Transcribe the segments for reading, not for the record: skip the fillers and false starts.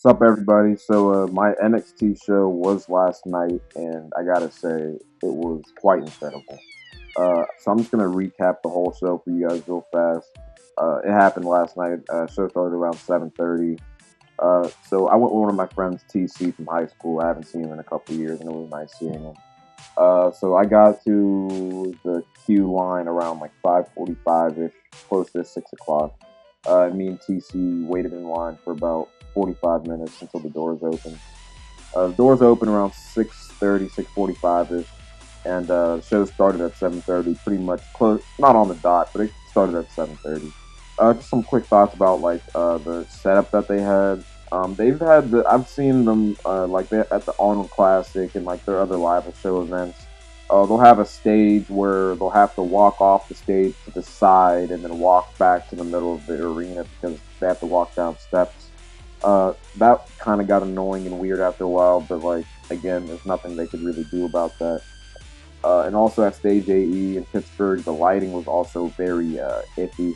What's up, everybody? My NXT show was last night, and I gotta say, it was quite incredible. So I'm just gonna recap the whole show for you guys real fast. It happened last night. Show started around 7:30. So I went with one of my friends, TC from high school. I haven't seen him in a couple of years, and it was nice seeing him. So I got to the queue line around like 5:45 ish, close to 6 o'clock. Me and TC waited in line for about 45 minutes until the doors opened. The doors opened around 6:30, 6:45 ish, and the show started at 7:30. Pretty much close, not on the dot, but it started at 7:30. Just some quick thoughts about the setup that they had. They've had I've seen them at the Arnold Classic and like their other live show events. They'll have a stage where they'll have to walk off the stage to the side and then walk back to the middle of the arena because they have to walk down steps. That kind of got annoying and weird after a while, but like again, there's nothing they could really do about that. And also at Stage AE in Pittsburgh, the lighting was also very iffy.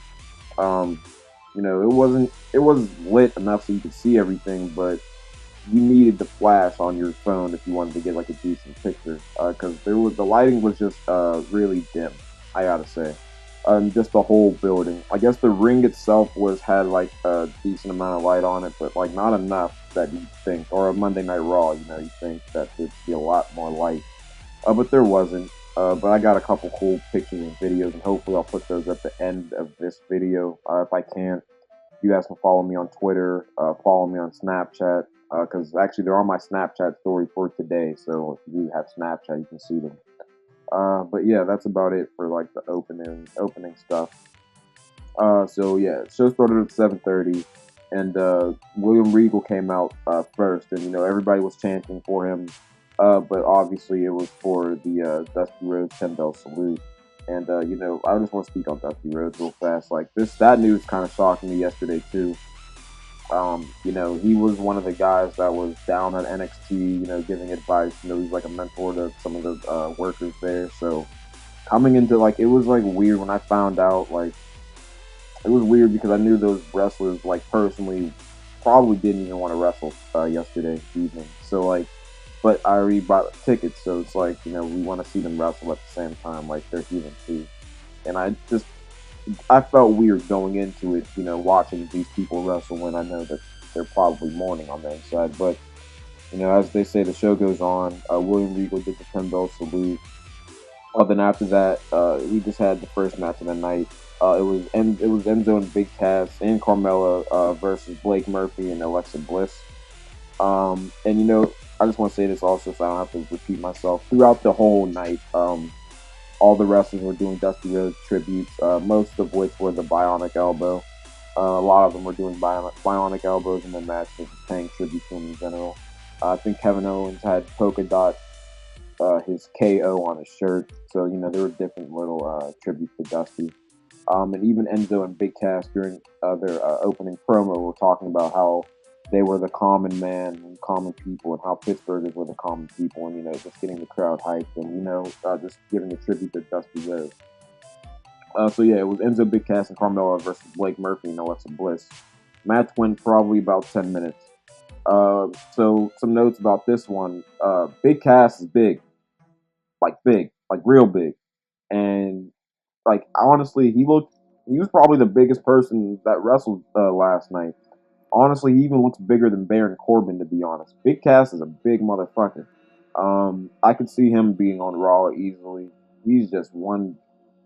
Um, it was lit enough so you could see everything, but you needed the flash on your phone if you wanted to get like a decent picture, because the lighting was just really dim. I gotta say, just the whole building. I guess the ring itself had like a decent amount of light on it, but like not enough that you think, or a Monday Night Raw, you think that there'd be a lot more light, but there wasn't. But I got a couple cool pictures and videos, and hopefully I'll put those at the end of this video if I can. You guys can follow me on Twitter, follow me on Snapchat, because actually they're on my Snapchat story for today. So if you do have Snapchat, you can see them. But yeah, that's about it for like the opening stuff. So yeah, show started at 7:30, and William Regal came out first, and everybody was chanting for him. But obviously it was for the Dusty Rhodes 10-bell salute. And I just want to speak on Dusty Rhodes real fast. Like that news kind of shocked me yesterday too. He was one of the guys that was down at NXT, giving advice. He's like a mentor to some of the workers there. So coming into it was like weird when I found out. Like it was weird because I knew those wrestlers like personally probably didn't even want to wrestle yesterday evening. So like, but I already bought tickets, so it's like we want to see them wrestle at the same time, like they're human too. And I felt weird going into it, watching these people wrestle when I know that they're probably mourning on the inside. But as they say, the show goes on. William Regal did the 10-bell salute. Then after that, we just had the first match of the night. It was Enzo and Big Cass and Carmella versus Blake Murphy and Alexa Bliss. And I just want to say this also so I don't have to repeat myself. Throughout the whole night, all the wrestlers were doing Dusty Rhodes tributes, most of which were the Bionic Elbow. A lot of them were doing Bionic Elbows in the match, just paying tribute to him in general. I think Kevin Owens had polka dot his KO on his shirt, so there were different little tributes to Dusty. And even Enzo and Big Cass during their opening promo were talking about how they were the common man and common people, and how Pittsburghers were the common people, and just getting the crowd hyped, and just giving a tribute to Dusty Rhodes. So yeah, it was Enzo, Big Cass, and Carmella versus Blake Murphy and Alexa Bliss. Match went probably about 10 minutes. So some notes about this one. Big Cass is big, like real big, and like honestly, he was probably the biggest person that wrestled last night. Honestly, he even looks bigger than Baron Corbin, to be honest. Big Cass is a big motherfucker. I could see him being on Raw easily. He's just one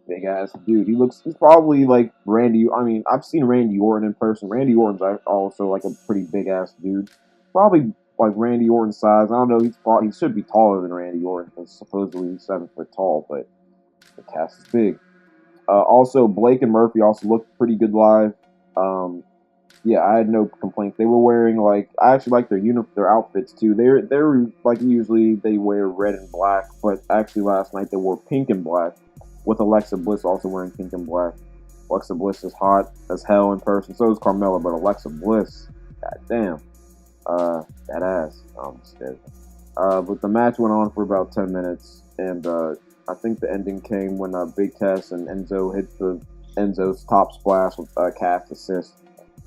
big ass dude. He's probably like Randy. I mean, I've seen Randy Orton in person. Randy Orton's also like a pretty big ass dude. Probably like Randy Orton size. I don't know. He should be taller than Randy Orton because supposedly he's 7 foot tall, but the Cass is big. Also, Blake and Murphy also looked pretty good live. Yeah, I had no complaints. They were wearing I actually like their outfits too. They're like usually they wear red and black, but actually last night they wore pink and black, with Alexa Bliss also wearing pink and black. Alexa Bliss is hot as hell in person. So is Carmella, but Alexa Bliss, goddamn, that ass. I'm scared. But the match went on for about 10 minutes, and I think the ending came when Big Cass and Enzo hit Enzo's top splash with Cass assist.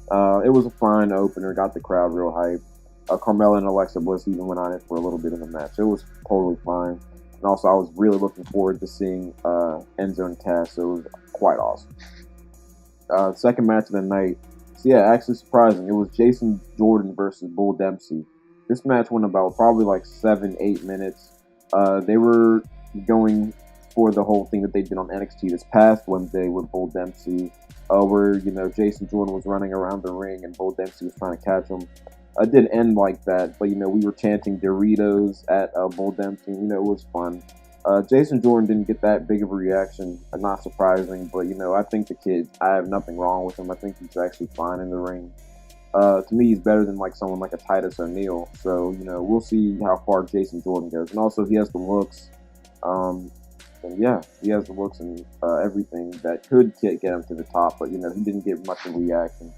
It was a fine opener, got the crowd real hype. Carmella and Alexa Bliss even went on it for a little bit in the match. It was totally fine. And also, I was really looking forward to seeing Enzo and Cass. So it was quite awesome. Second match of the night. So yeah, actually surprising. It was Jason Jordan versus Bull Dempsey. This match went about probably like 7-8 minutes. They were going for the whole thing that they did on NXT this past Wednesday with Bull Dempsey, where Jason Jordan was running around the ring and Bull Dempsey was trying to catch him. It didn't end like that, but we were chanting Doritos at Bull Dempsey. It was fun. Jason Jordan didn't get that big of a reaction, not surprising, but I think the kid, I have nothing wrong with him. I think he's actually fine in the ring. To me, he's better than like someone like a Titus O'Neil. So we'll see how far Jason Jordan goes, and also he has the looks. And yeah, he has the looks and everything that could get him to the top, but he didn't get much of a reaction.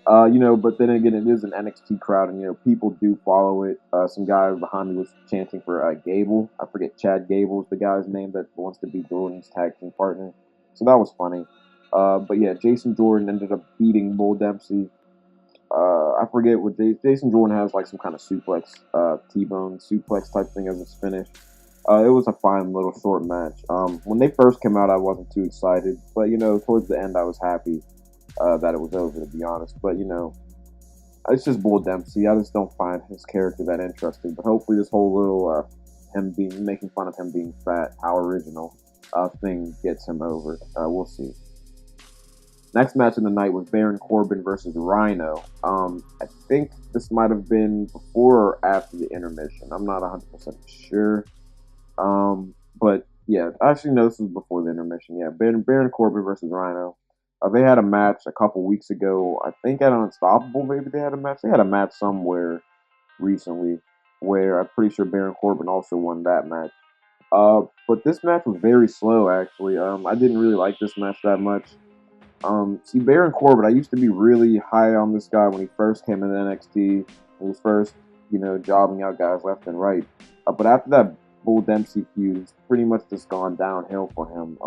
But then again, it is an NXT crowd, and people do follow it. Some guy behind me was chanting for Gable. I forget Chad Gable is the guy's name that wants to be Jordan's tag team partner. So that was funny. But yeah, Jason Jordan ended up beating Bull Dempsey. I forget what Jason Jordan has, like some kind of suplex, T-bone suplex type thing as his finish. It was a fine little short match. When they first came out, I wasn't too excited, but towards the end, I was happy that it was over, to be honest. But it's just Bull Dempsey. I just don't find his character that interesting. But hopefully, this whole little him making fun of him being fat, how original thing gets him over. We'll see. Next match of the night was Baron Corbin versus Rhino. I think this might have been before or after the intermission. I'm not 100% sure. But yeah, actually, no, this was before the intermission. Yeah, Baron Corbin versus Rhino. They had a match a couple weeks ago. I think at Unstoppable, maybe they had a match. They had a match somewhere recently where I'm pretty sure Baron Corbin also won that match. But this match was very slow, actually. I didn't really like this match that much. See, Baron Corbin, I used to be really high on this guy when he first came into NXT. He was first, jobbing out guys left and right. But after that Bull Dempsey feud, it's pretty much just gone downhill for him.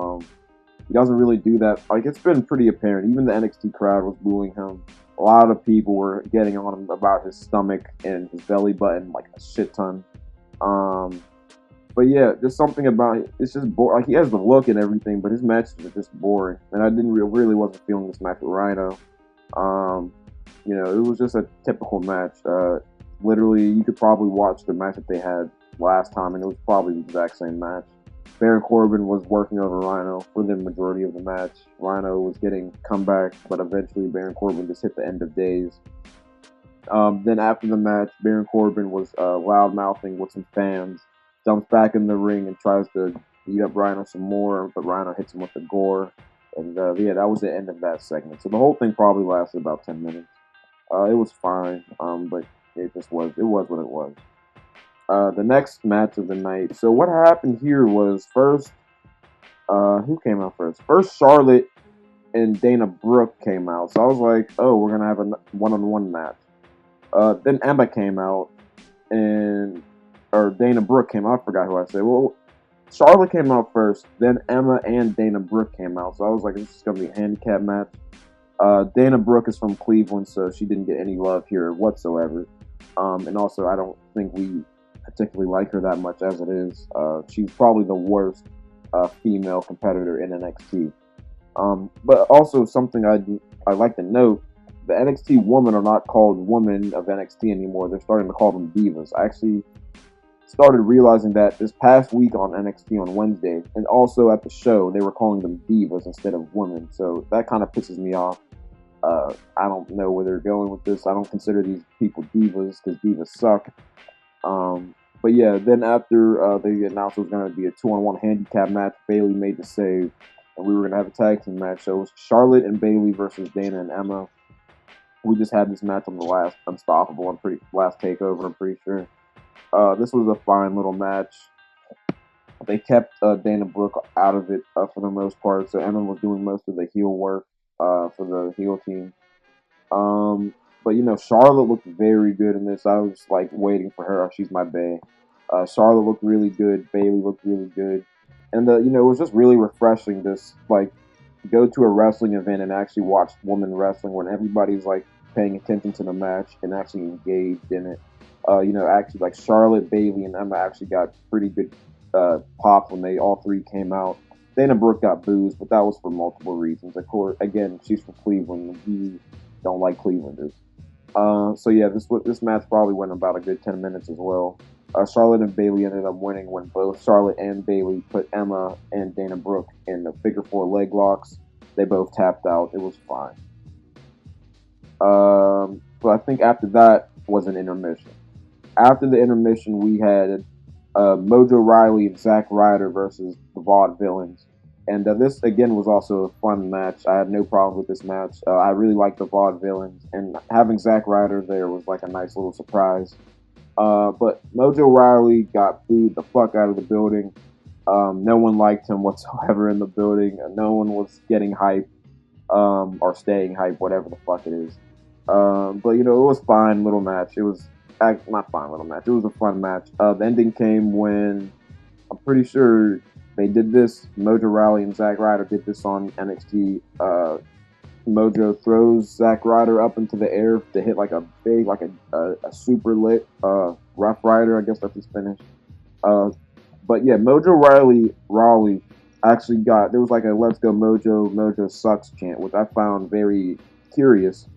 He doesn't really do that. Like, it's been pretty apparent. Even the NXT crowd was booing him. A lot of people were getting on him about his stomach and his belly button, like a shit ton. But yeah, there's something about it. It's just boring. Like, he has the look and everything, but his matches are just boring. And I didn't really wasn't feeling this match with Rhino. It was just a typical match. Literally, you could probably watch the match that they had last time, and it was probably the exact same match. Baron Corbin was working over Rhino for the majority of the match. Rhino was getting comeback, but eventually Baron Corbin just hit the end of days. Then after the match, Baron Corbin was loud-mouthing with some fans, jumps back in the ring and tries to beat up Rhino some more, but Rhino hits him with the gore. And yeah, that was the end of that segment. So the whole thing probably lasted about 10 minutes. It was fine, but it was what it was. The next match of the night. So what happened here was first, who came out first? First, Charlotte and Dana Brooke came out. So I was like, oh, we're gonna have a one-on-one match. Then Emma came out, or Dana Brooke came out. I forgot who I said. Well, Charlotte came out first. Then Emma and Dana Brooke came out. So I was like, this is gonna be a handicap match. Dana Brooke is from Cleveland, so she didn't get any love here whatsoever. And also, I don't think we particularly like her that much as it is. She's probably the worst female competitor in NXT. But also something I'd like to note, the NXT women are not called women of NXT anymore. They're starting to call them divas. I actually started realizing that this past week on NXT on Wednesday, and also at the show, they were calling them divas instead of women. So that kind of pisses me off. I don't know where they're going with this. I don't consider these people divas because divas suck. But yeah, then after they announced it was going to be a 2-on-1 handicap match, Bayley made the save, and we were going to have a tag team match. So it was Charlotte and Bayley versus Dana and Emma. We just had this match on the last Unstoppable, last Takeover, I'm pretty sure. This was a fine little match. They kept Dana Brooke out of it for the most part, so Emma was doing most of the heel work for the heel team. But Charlotte looked very good in this. I was like waiting for her. She's my bae. Charlotte looked really good. Bayley looked really good, and it was just really refreshing to like go to a wrestling event and actually watch women wrestling when everybody's like paying attention to the match and actually engaged in it. Actually, like Charlotte, Bailey, and Emma actually got pretty good pop when they all three came out. Dana Brooke got boos, but that was for multiple reasons. Of course, again, she's from Cleveland. We don't like Clevelanders. So yeah, this match probably went about a good 10 minutes as well. Charlotte and Bailey ended up winning when both Charlotte and Bailey put Emma and Dana Brooke in the figure four leg locks. They both tapped out. It was fine. But I think after that was an intermission. After the intermission, we had Mojo Riley and Zack Ryder versus the Vaudevillains. And this, again, was also a fun match. I had no problem with this match. I really liked the Vaudevillains. And having Zack Ryder there was like a nice little surprise. But Mojo Riley got booed the fuck out of the building. No one liked him whatsoever in the building. No one was getting hype or staying hype, whatever the fuck it is. But, it was fine little match. It was not fine little match. It was a fun match. The ending came when I'm pretty sure they did this. Mojo Rawley and Zack Ryder did this on NXT. Mojo throws Zack Ryder up into the air to hit like a big, like a super lit Rough Rider. I guess that's his finish. But yeah, Mojo Rawley actually there was like a "Let's Go Mojo sucks" chant, which I found very curious.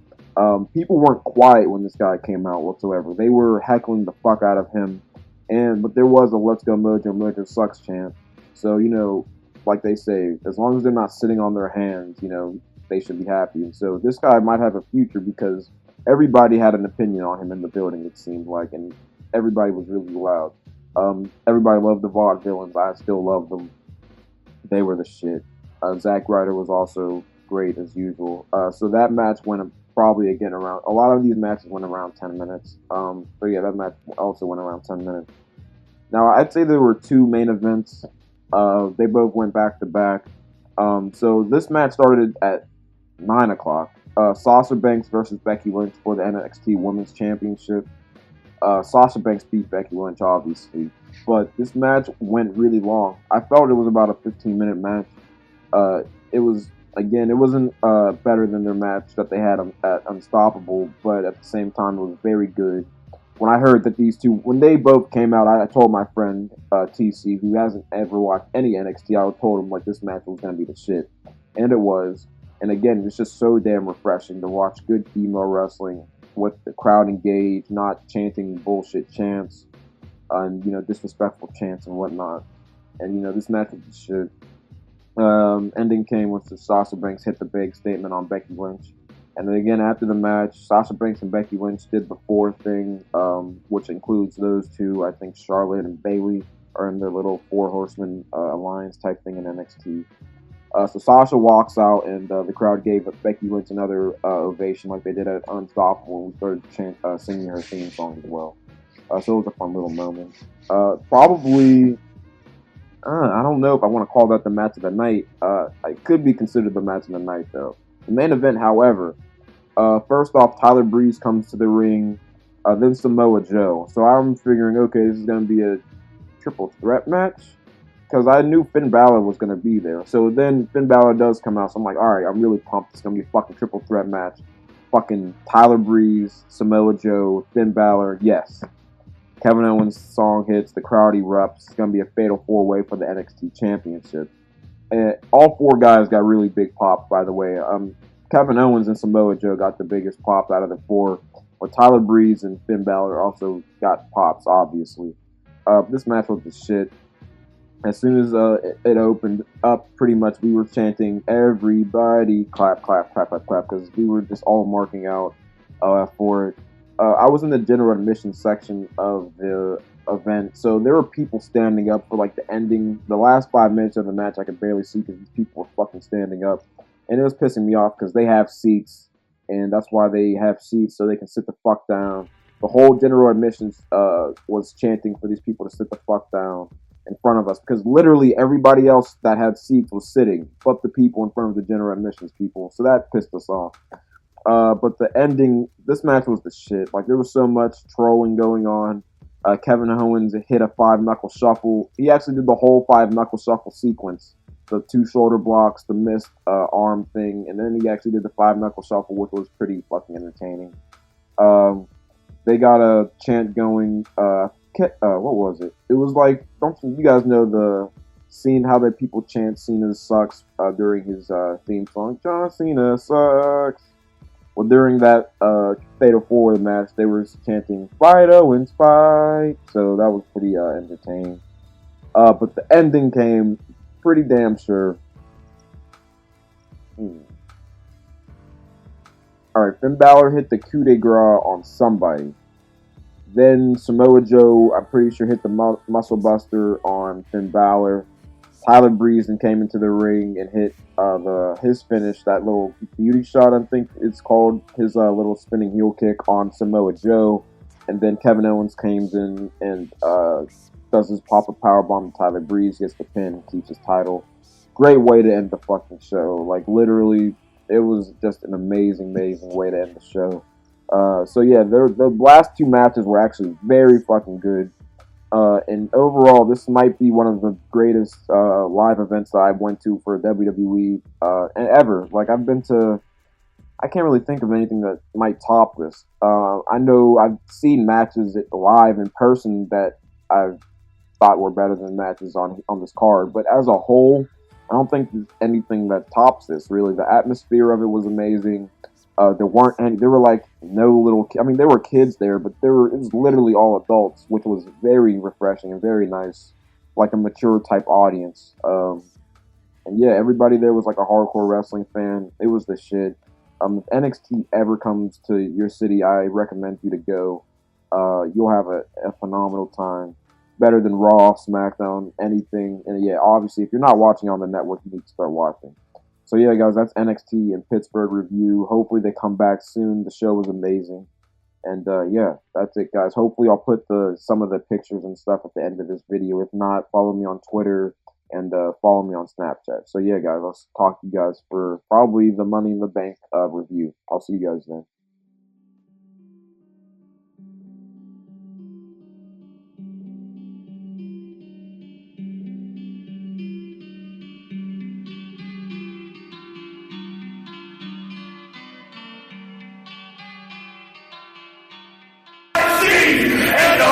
People weren't quiet when this guy came out whatsoever. They were heckling the fuck out of him, but there was a "Let's Go Mojo sucks" chant. So like they say, as long as they're not sitting on their hands, they should be happy. And so this guy might have a future because everybody had an opinion on him in the building. It seemed like, and everybody was really loud. Everybody loved the Vaudevillains. I still love them. They were the shit. Zack Ryder was also great as usual. So that match went probably again around. A lot of these matches went around 10 minutes. So yeah, that match also went around 10 minutes. Now I'd say there were two main events. They both went back to back. So this match started at 9 o'clock. Sasha Banks versus Becky Lynch for the NXT Women's Championship. Sasha Banks beat Becky Lynch, obviously, but this match went really long. I felt it was about a 15-minute match. It wasn't better than their match that they had at Unstoppable, but at the same time, it was very good. When I heard that these two, when they both came out, I told my friend TC, who hasn't ever watched any NXT, I told him like this match was going to be the shit, and it was. And again, it's just so damn refreshing to watch good female wrestling with the crowd engaged, not chanting bullshit chants, and disrespectful chants and whatnot. And this match was the shit. Ending came when Sasha Banks hit the big statement on Becky Lynch. And then again, after the match, Sasha Banks and Becky Lynch did the four thing, which includes those two. I think Charlotte and Bailey are in their little four horsemen alliance type thing in NXT. So Sasha walks out, and the crowd gave Becky Lynch another ovation like they did at Unstoppable when we started singing her theme song as well. So it was a fun little moment. Probably, I don't know if I want to call that the match of the night. It could be considered the match of the night, though. The main event, however, first off, Tyler Breeze comes to the ring, then Samoa Joe. So I'm figuring, okay, this is going to be a triple threat match, because I knew Finn Balor was going to be there. So then Finn Balor does come out, so I'm like, alright, I'm really pumped. It's going to be a fucking triple threat match. Fucking Tyler Breeze, Samoa Joe, Finn Balor, yes. Kevin Owens' song hits, the crowd erupts. It's going to be a fatal four-way for the NXT Championship. And all four guys got really big pops, by the way. Kevin Owens and Samoa Joe got the biggest pops out of the four, but Tyler Breeze and Finn Balor also got pops, obviously. This match was the shit. As soon as it opened up, pretty much we were chanting, everybody clap, clap, clap, clap, clap, because we were just all marking out for it. I was in the general admission section of the event, so there were people standing up for like the ending. The last 5 minutes of the match I could barely see because these people were fucking standing up, and it was pissing me off because they have seats, and that's why they have seats, so they can sit the fuck down. The whole general admissions was chanting for these people to sit the fuck down in front of us, because literally everybody else that had seats was sitting, but the people in front of the general admissions people, so that pissed us off. But the ending, this match was the shit. Like, there was so much trolling going on. Kevin Owens hit a 5-knuckle shuffle. He actually did the whole 5-knuckle shuffle sequence, the 2 shoulder blocks, the missed arm thing, and then he actually did the 5-knuckle shuffle, which was pretty fucking entertaining. they got a chant going. What was it? It was like, don't you guys know the scene how that people chant Cena sucks during his theme song? John Cena sucks. Well, during that Fatal 4 match, they were chanting "Fido and Spike," so that was pretty entertaining. But the ending came pretty damn sure. Alright, Finn Balor hit the coup de grace on somebody. Then Samoa Joe, I'm pretty sure, hit the muscle buster on Finn Balor. Tyler Breeze and came into the ring and hit his finish, that little beauty shot, I think it's called, his little spinning heel kick on Samoa Joe. And then Kevin Owens comes in and does his pop-up powerbomb to Tyler Breeze, gets the pin, keeps his title. Great way to end the fucking show. Like, literally, it was just an amazing, amazing way to end the show. So yeah, the last two matches were actually very fucking good. And overall, this might be one of the greatest live events that I went to for WWE and ever. Like, I can't really think of anything that might top this. I know I've seen matches live in person that I've thought were better than matches on this card, but as a whole, I don't think there's anything that tops this. Really, the atmosphere of it was amazing. There were like no little. I mean, there were kids there, but it was literally all adults, which was very refreshing and very nice, like a mature type audience. And yeah, everybody there was like a hardcore wrestling fan. It was the shit. If NXT ever comes to your city, I recommend you to go. You'll have a phenomenal time. Better than Raw, SmackDown, anything. And yeah, obviously, if you're not watching on the network, you need to start watching. So yeah, guys, that's NXT and Pittsburgh review. Hopefully they come back soon. The show was amazing. And yeah, that's it, guys. Hopefully I'll put some of the pictures and stuff at the end of this video. If not, follow me on Twitter and follow me on Snapchat. So yeah, guys, I'll talk to you guys for probably the Money in the Bank review. I'll see you guys then. And